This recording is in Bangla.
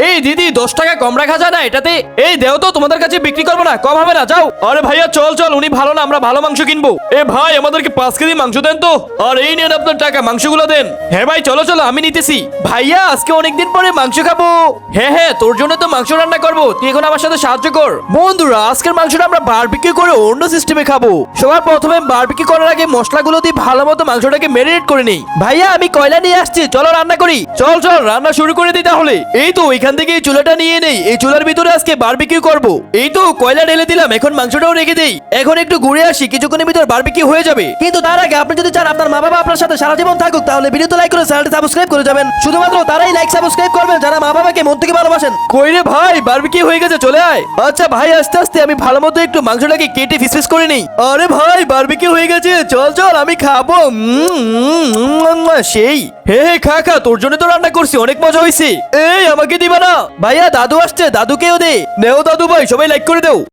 এই দিদি 10 টাকা কম রাখা যায় না এটাতে? এই দেও তো, তোমাদের কাছে বিক্রি করবো না, কম হবে না, যাও। আরে ভাইয়া চল চল, উনি ভালো না, আমরা ভালো মাংস কিনবো। এ ভাই আমাদেরকে 5 কেজি মাংস দেন তো। আর এই নেন আপনার টাকা, মাংসগুলো দেন। হ্যাঁ ভাই চলো চলো, আমি নিতেছি। ভাইয়া আজকে অনেকদিন পরে মাংস খাবো। হ্যাঁ হ্যাঁ, তোর জন্য তো মাংস রান্না করবো, তুই এখন আমার সাথে সাহায্য কর। বন্ধুরা আজকের মাংসটা আমরা বারবিকিউ করে অন্য সিস্টেমে খাবো। সবার প্রথমে বারবিকিউ করার আগে মশলাগুলো দিয়ে ভালো মতো মাংসটাকে ম্যারিনেট করে নেই। ভাইয়া আমি কয়লা নিয়ে আসছি, চলো রান্না করি। চল চল রান্না শুরু করে দিই তাহলে। এই তো এখান থেকে এই চুলাটা নিয়ে নেই, এই চুলার ভিতরে আজকে বারবিকিউ করব। এই তো কয়লা ঢেলে দিলাম, এখন মাংসটাও রেখে দেই। এখন একটু ঘুরে আসি, কিছুক্ষণের ভিতর বারবিকিউ হয়ে যাবে। কিন্তু তার আগে আপনি যদি চান আপনার মা বাবা আপনার সাথে সারা জীবন থাকুক, তাহলে ভিডিওতে লাইক করে চ্যানেলটি সাবস্ক্রাইব করে যাবেন। শুধুমাত্র তারাই লাইক সাবস্ক্রাইব করবেন যারা মা বাবাকে মন থেকে ভালোবাসেন। কই রে ভাই, বারবিকিউ হয়ে গেছে, চলে আয়। আচ্ছা ভাই আস্তে আস্তে, আমি ভালো মতো একটু মাংসটাকে কেটে পিস পিস করে নেই। আরে ভাই বারবিকিউ হয়ে গেছে, চল চল আমি খাবো। সেই হে হে, খা খা, তোর জন্য তো রান্না করছি, অনেক মজা হয়েছে। এই আমাকে দিবা না? ভাইয়া দাদু আসছে, দাদুকেও দে। নেও দাদু ভাই, সবাই লাইক করে দাও।